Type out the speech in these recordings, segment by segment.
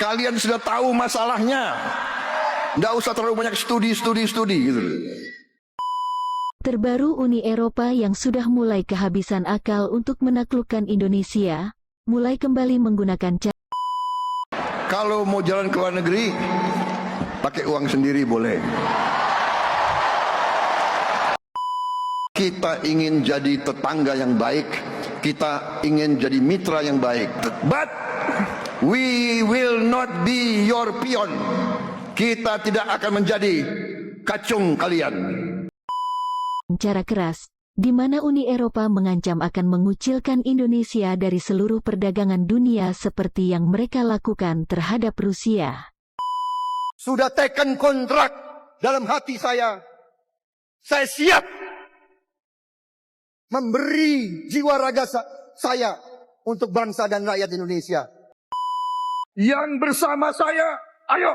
Kalian sudah tahu masalahnya. Nggak usah terlalu banyak studi gitu. Terbaru Uni Eropa yang sudah mulai kehabisan akal untuk menaklukkan Indonesia, mulai kembali menggunakan cara. Kalau mau jalan ke luar negeri, pakai uang sendiri boleh. Kita ingin jadi tetangga yang baik, kita ingin jadi mitra yang baik. But we will not be your peon. Kita tidak akan menjadi kacung kalian. Cara keras, di mana Uni Eropa mengancam akan mengucilkan Indonesia dari seluruh perdagangan dunia seperti yang mereka lakukan terhadap Rusia. Sudah teken kontrak dalam hati saya. Saya siap memberi jiwa raga saya untuk bangsa dan rakyat Indonesia. Yang bersama saya, ayo.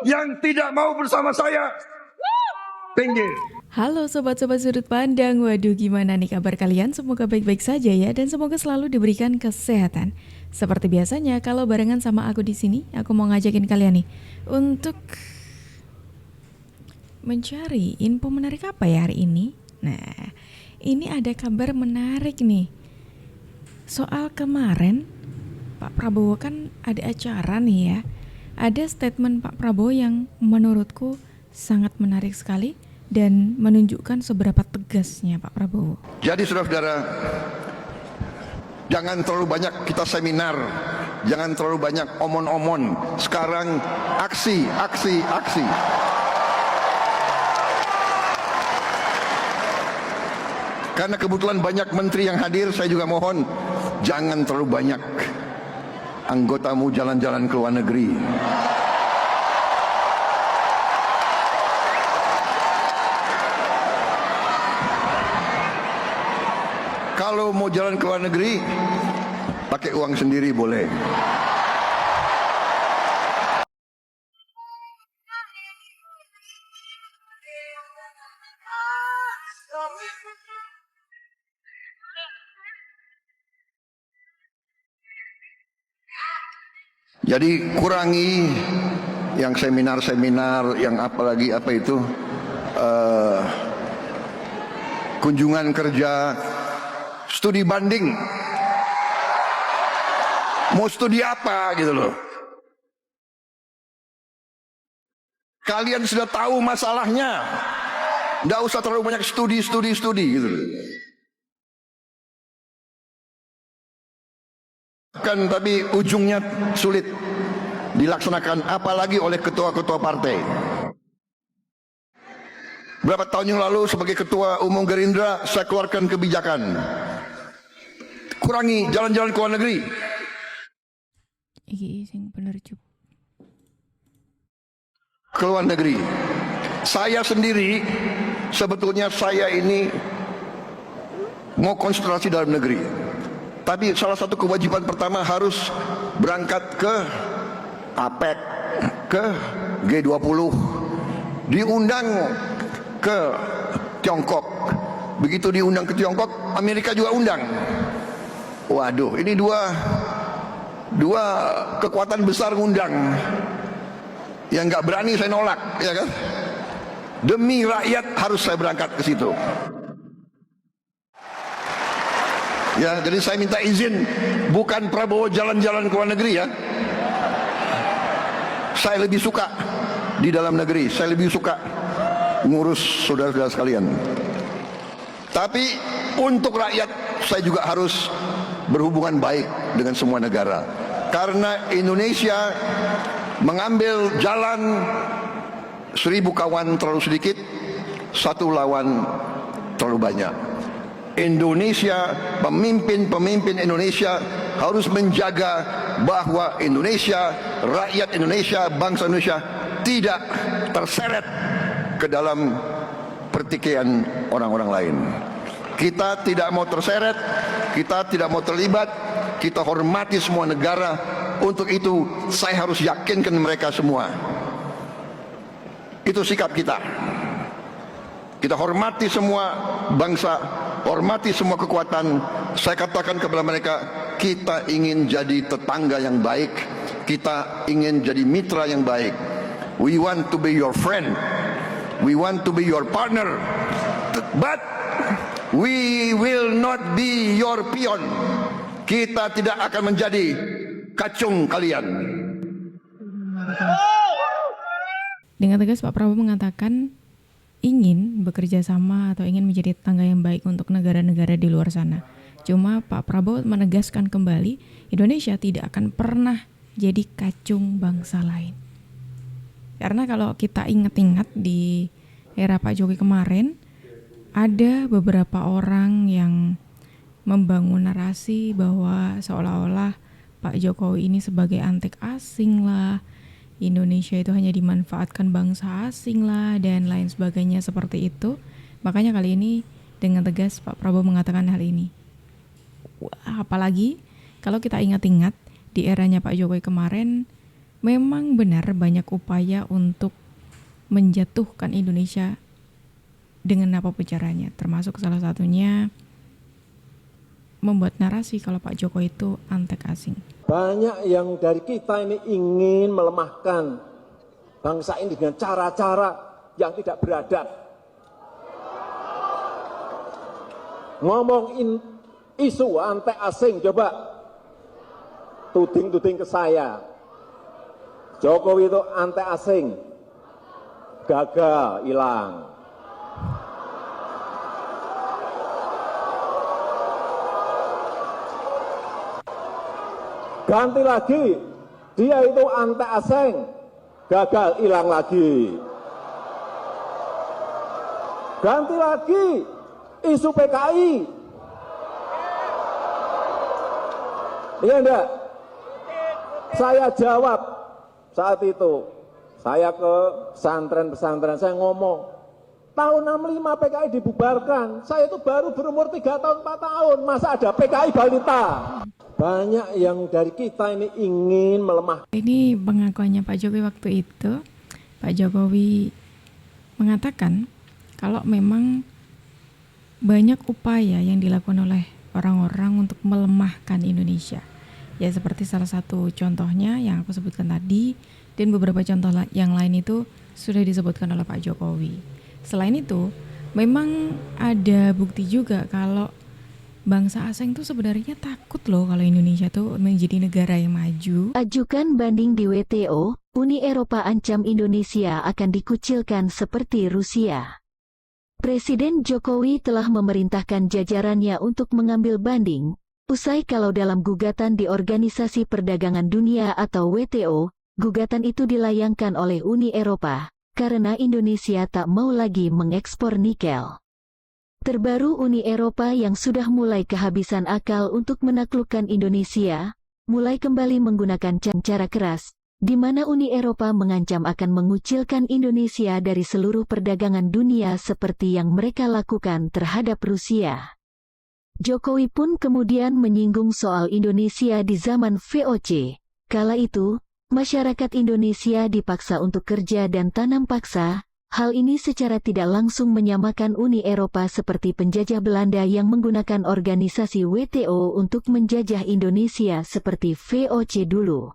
Yang tidak mau bersama saya, pinggir. Halo sobat-sobat sudut pandang, waduh gimana nih kabar kalian? Semoga baik-baik saja ya dan semoga selalu diberikan kesehatan. Seperti biasanya kalau barengan sama aku di sini, aku mau ngajakin kalian nih untuk mencari info menarik apa ya hari ini. Nah, ini ada kabar menarik nih. Soal kemarin Pak Prabowo kan ada acara nih ya. Ada statement Pak Prabowo yang menurutku sangat menarik sekali dan menunjukkan seberapa tegasnya Pak Prabowo. Jadi saudara-saudara, jangan terlalu banyak kita seminar, jangan terlalu banyak omon-omon. Sekarang aksi. Karena kebetulan banyak menteri yang hadir, saya juga mohon jangan terlalu banyak anggotamu jalan-jalan ke luar negeri. Kalau mau jalan ke luar negeri, pakai uang sendiri boleh. Jadi kurangi yang seminar-seminar, yang apalagi apa itu, kunjungan kerja, studi banding. Mau studi apa gitu loh. Kalian sudah tahu masalahnya. Nggak usah terlalu banyak studi gitu loh. Kan tapi ujungnya sulit dilaksanakan, apalagi oleh ketua-ketua partai. Berapa tahun yang lalu sebagai ketua umum Gerindra saya keluarkan kebijakan kurangi jalan-jalan ke luar negeri. Ke luar negeri. Saya sendiri sebetulnya saya ini mau konsentrasi dalam negeri. Tapi salah satu kewajiban pertama harus berangkat ke APEC, ke G20, diundang ke Tiongkok. Begitu diundang ke Tiongkok, Amerika juga undang. Waduh, ini dua kekuatan besar ngundang. Yang nggak berani saya nolak, ya kan? Demi rakyat harus saya berangkat ke situ. Ya, jadi saya minta izin, bukan Prabowo jalan-jalan ke luar negeri ya. Saya lebih suka di dalam negeri, saya lebih suka ngurus saudara-saudara sekalian. Tapi untuk rakyat saya juga harus berhubungan baik dengan semua negara. Karena Indonesia mengambil jalan 1000 kawan terlalu sedikit, 1 lawan terlalu banyak. Indonesia, pemimpin Indonesia harus menjaga bahwa Indonesia, rakyat Indonesia, bangsa Indonesia tidak terseret ke dalam pertikaian orang-orang lain. Kita tidak mau terseret, kita tidak mau terlibat, kita hormati semua negara. Untuk itu saya harus yakinkan mereka semua. Itu sikap kita. Kita hormati semua bangsa, hormati semua kekuatan. Saya katakan kepada mereka, kita ingin jadi tetangga yang baik, kita ingin jadi mitra yang baik. We want to be your friend. We want to be your partner. But we will not be your pion. Kita tidak akan menjadi kacung kalian. Dengan tegas Pak Prabowo mengatakan ingin bekerja sama atau ingin menjadi tetangga yang baik untuk negara-negara di luar sana. Cuma Pak Prabowo menegaskan kembali Indonesia tidak akan pernah jadi kacung bangsa lain. Karena kalau kita ingat-ingat di era Pak Jokowi kemarin, ada beberapa orang yang membangun narasi bahwa seolah-olah Pak Jokowi ini sebagai antek asing lah, Indonesia itu hanya dimanfaatkan bangsa asing lah, dan lain sebagainya seperti itu. Makanya kali ini dengan tegas Pak Prabowo mengatakan hal ini. Apalagi kalau kita ingat-ingat di eranya Pak Jokowi kemarin, memang benar banyak upaya untuk menjatuhkan Indonesia dengan apapun caranya, termasuk salah satunya membuat narasi kalau Pak Jokowi itu antek asing. Banyak yang dari kita ini ingin melemahkan bangsa ini dengan cara-cara yang tidak beradab. Ngomong isu antek asing, coba tuding-tuding ke saya. Jokowi itu antek asing, gagal, hilang. Ganti lagi, dia itu antek asing, gagal, hilang lagi. Ganti lagi, isu PKI. Iya enggak? Saya jawab saat itu, saya ke pesantren-pesantren, saya ngomong, tahun 65 PKI dibubarkan, saya itu baru berumur 3 tahun, 4 tahun, masa ada PKI balita? Banyak yang dari kita ini ingin melemah. Ini pengakuannya Pak Jokowi waktu itu. Pak Jokowi mengatakan kalau memang banyak upaya yang dilakukan oleh orang-orang untuk melemahkan Indonesia. Ya seperti salah satu contohnya yang aku sebutkan tadi, dan beberapa contoh yang lain itu sudah disebutkan oleh Pak Jokowi. Selain itu, memang ada bukti juga kalau bangsa asing tuh sebenarnya takut loh kalau Indonesia tuh menjadi negara yang maju. Ajukan banding di WTO, Uni Eropa ancam Indonesia akan dikucilkan seperti Rusia. Presiden Jokowi telah memerintahkan jajarannya untuk mengambil banding, usai kalau dalam gugatan di Organisasi Perdagangan Dunia atau WTO, gugatan itu dilayangkan oleh Uni Eropa, karena Indonesia tak mau lagi mengekspor nikel. Terbaru Uni Eropa yang sudah mulai kehabisan akal untuk menaklukkan Indonesia, mulai kembali menggunakan cara keras, di mana Uni Eropa mengancam akan mengucilkan Indonesia dari seluruh perdagangan dunia seperti yang mereka lakukan terhadap Rusia. Jokowi pun kemudian menyinggung soal Indonesia di zaman VOC. Kala itu, masyarakat Indonesia dipaksa untuk kerja dan tanam paksa. Hal ini secara tidak langsung menyamakan Uni Eropa seperti penjajah Belanda yang menggunakan organisasi WTO untuk menjajah Indonesia seperti VOC dulu.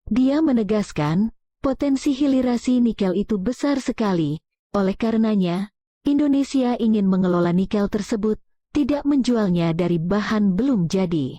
Dia menegaskan, potensi hilirisasi nikel itu besar sekali, oleh karenanya, Indonesia ingin mengelola nikel tersebut, tidak menjualnya dari bahan belum jadi.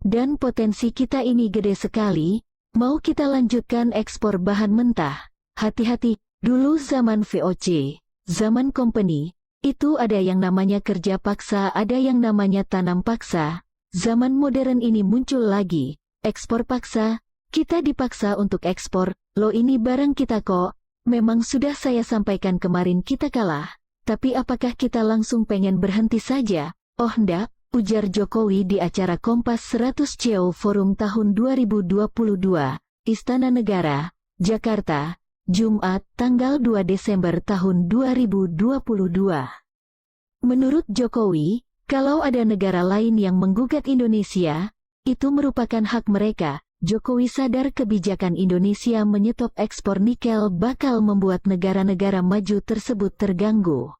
Dan potensi kita ini gede sekali, mau kita lanjutkan ekspor bahan mentah, hati-hati. Dulu zaman VOC, zaman company, itu ada yang namanya kerja paksa, ada yang namanya tanam paksa. Zaman modern ini muncul lagi, ekspor paksa, kita dipaksa untuk ekspor, loh ini barang kita kok. Memang sudah saya sampaikan kemarin kita kalah, tapi apakah kita langsung pengen berhenti saja? Oh ndak, ujar Jokowi di acara Kompas 100 CEO Forum tahun 2022, Istana Negara, Jakarta. Jumat, tanggal 2 Desember tahun 2022. Menurut Jokowi, kalau ada negara lain yang menggugat Indonesia, itu merupakan hak mereka. Jokowi sadar kebijakan Indonesia menyetop ekspor nikel bakal membuat negara-negara maju tersebut terganggu.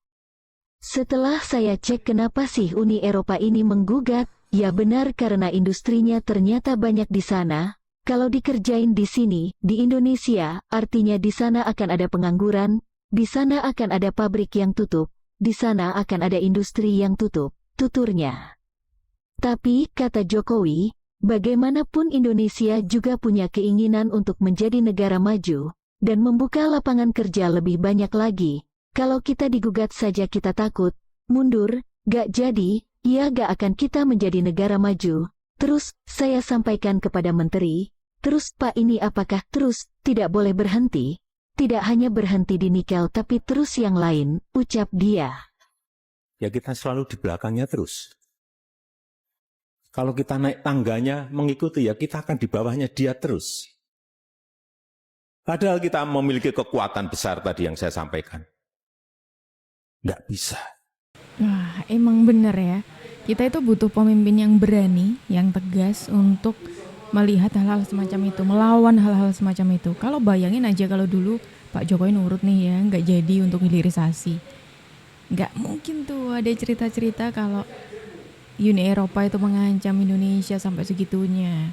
Setelah saya cek kenapa sih Uni Eropa ini menggugat, ya benar karena industrinya ternyata banyak di sana. Kalau dikerjain di sini, di Indonesia, artinya di sana akan ada pengangguran, di sana akan ada pabrik yang tutup, di sana akan ada industri yang tutup, tuturnya. Tapi, kata Jokowi, bagaimanapun Indonesia juga punya keinginan untuk menjadi negara maju, dan membuka lapangan kerja lebih banyak lagi. Kalau kita digugat saja kita takut, mundur, gak jadi, ya gak akan kita menjadi negara maju. Terus, saya sampaikan kepada menteri, terus Pak ini apakah terus, tidak boleh berhenti? Tidak hanya berhenti di nikel tapi terus yang lain, ucap dia. Ya kita selalu di belakangnya terus. Kalau kita naik tangganya mengikuti ya kita akan di bawahnya dia terus. Padahal kita memiliki kekuatan besar tadi yang saya sampaikan. Nggak bisa. Wah, emang bener ya. Kita itu butuh pemimpin yang berani, yang tegas untuk melihat hal-hal semacam itu, melawan hal-hal semacam itu. Kalau bayangin aja kalau dulu Pak Jokowi nurut nih ya, nggak jadi untuk hilirisasi. Nggak mungkin tuh ada cerita-cerita kalau Uni Eropa itu mengancam Indonesia sampai segitunya.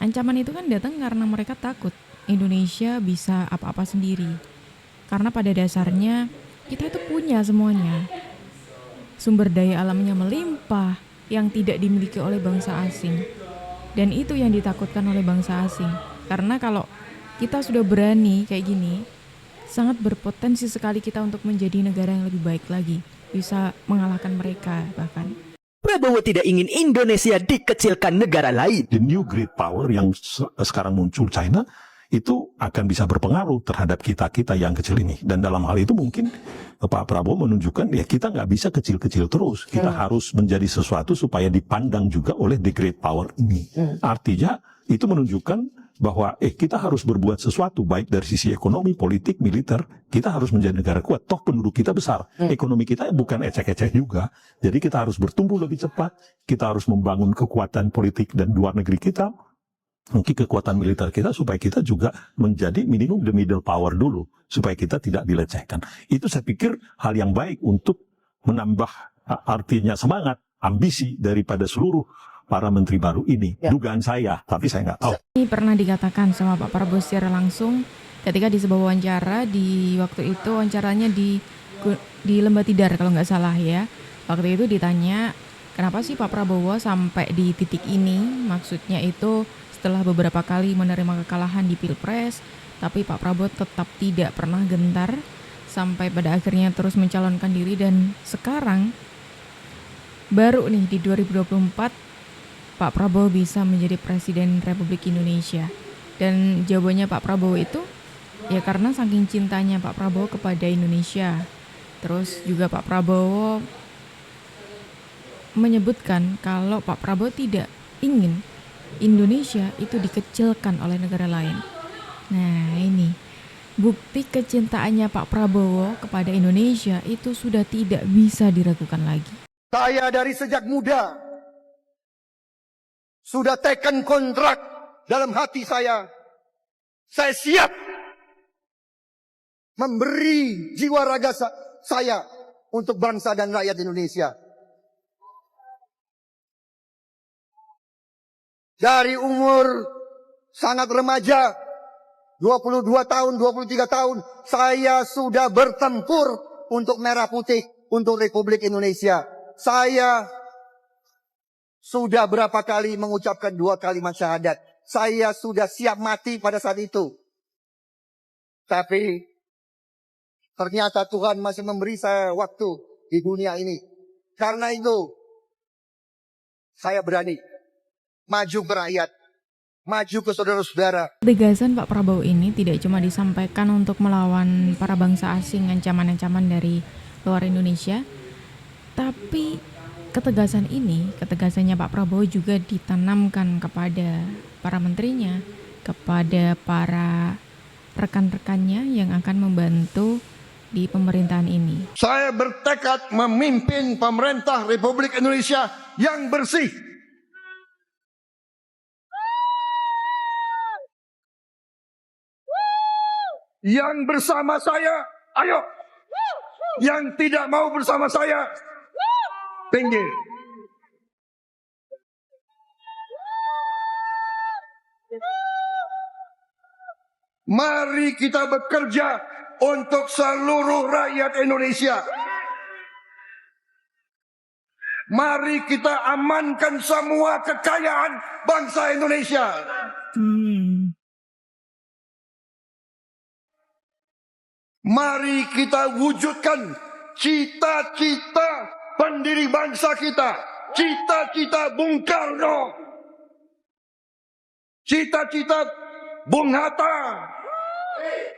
Ancaman itu kan datang karena mereka takut Indonesia bisa apa-apa sendiri. Karena pada dasarnya kita itu punya semuanya. Sumber daya alamnya melimpah yang tidak dimiliki oleh bangsa asing. Dan itu yang ditakutkan oleh bangsa asing. Karena kalau kita sudah berani kayak gini, sangat berpotensi sekali kita untuk menjadi negara yang lebih baik lagi. Bisa mengalahkan mereka bahkan. Prabowo tidak ingin Indonesia dikecilkan negara lain. The new great power yang sekarang muncul China itu akan bisa berpengaruh terhadap kita-kita yang kecil ini. Dan dalam hal itu mungkin Pak Prabowo menunjukkan ya kita nggak bisa kecil-kecil terus. Kita harus menjadi sesuatu supaya dipandang juga oleh the great power ini. Artinya itu menunjukkan bahwa kita harus berbuat sesuatu baik dari sisi ekonomi, politik, militer. Kita harus menjadi negara kuat. Toh penduduk kita besar. Ekonomi kita bukan ecek-ecek juga. Jadi kita harus bertumbuh lebih cepat. Kita harus membangun kekuatan politik dan luar negeri kita. Mungkin kekuatan militer kita supaya kita juga menjadi minimum the middle power dulu. Supaya kita tidak dilecehkan. Itu saya pikir hal yang baik untuk menambah artinya semangat, ambisi daripada seluruh para menteri baru ini. Dugaan saya, tapi saya nggak tahu. Ini pernah dikatakan sama Pak Prabowo secara langsung ketika di sebuah wawancara, di waktu itu wawancaranya di Lembah Tidar kalau nggak salah ya. Waktu itu ditanya, kenapa sih Pak Prabowo sampai di titik ini? Maksudnya itu setelah beberapa kali menerima kekalahan di Pilpres, tapi Pak Prabowo tetap tidak pernah gentar sampai pada akhirnya terus mencalonkan diri dan sekarang baru nih di 2024 Pak Prabowo bisa menjadi Presiden Republik Indonesia. Dan jawabannya Pak Prabowo itu ya karena saking cintanya Pak Prabowo kepada Indonesia. Terus juga Pak Prabowo menyebutkan kalau Pak Prabowo tidak ingin Indonesia itu dikecilkan oleh negara lain. Nah ini bukti kecintaannya Pak Prabowo kepada Indonesia itu sudah tidak bisa diragukan lagi. Saya dari sejak muda sudah teken kontrak dalam hati saya. Saya siap memberi jiwa raga saya untuk bangsa dan rakyat Indonesia. Dari umur sangat remaja, 22 tahun, 23 tahun, saya sudah bertempur untuk merah putih, untuk Republik Indonesia. Saya sudah berapa kali mengucapkan 2 kalimat syahadat. Saya sudah siap mati pada saat itu. Tapi ternyata Tuhan masih memberi saya waktu di dunia ini. Karena itu, saya berani maju ke rakyat, maju ke saudara-saudara. Ketegasan Pak Prabowo ini tidak cuma disampaikan untuk melawan para bangsa asing, ancaman-ancaman dari luar Indonesia, tapi ketegasannya Pak Prabowo juga ditanamkan kepada para menterinya, kepada para rekan-rekannya yang akan membantu di pemerintahan ini. Saya bertekad memimpin pemerintah Republik Indonesia yang bersih. Yang bersama saya, ayo. Yang tidak mau bersama saya, pinggir. Mari kita bekerja untuk seluruh rakyat Indonesia. Mari kita amankan semua kekayaan bangsa Indonesia. Mari kita wujudkan cita-cita pendiri bangsa kita. Cita-cita Bung Karno. Cita-cita Bung Hatta.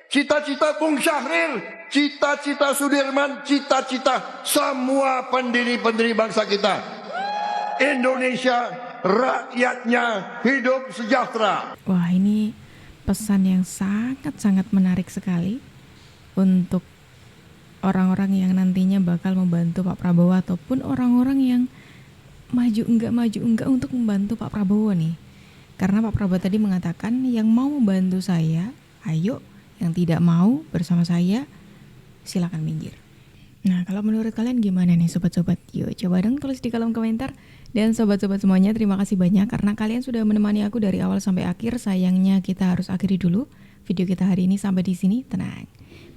Cita-cita Bung Syahril. Cita-cita Sudirman. Cita-cita semua pendiri-pendiri bangsa kita. Indonesia, rakyatnya hidup sejahtera. Wah, ini pesan yang sangat-sangat menarik sekali untuk orang-orang yang nantinya bakal membantu Pak Prabowo ataupun orang-orang yang maju enggak untuk membantu Pak Prabowo nih. Karena Pak Prabowo tadi mengatakan yang mau membantu saya, ayo, yang tidak mau bersama saya, silakan minggir. Nah, kalau menurut kalian gimana nih sobat-sobat? Yuk coba dong tulis di kolom komentar. Dan sobat-sobat semuanya, terima kasih banyak karena kalian sudah menemani aku dari awal sampai akhir. Sayangnya kita harus akhiri dulu video kita hari ini sampai di sini. Tenang,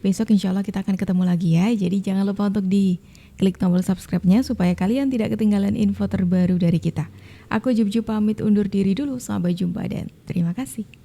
besok insya Allah kita akan ketemu lagi ya. Jadi jangan lupa untuk klik tombol subscribe-nya supaya kalian tidak ketinggalan info terbaru dari kita. Aku Jubju pamit undur diri dulu. Sampai jumpa dan terima kasih.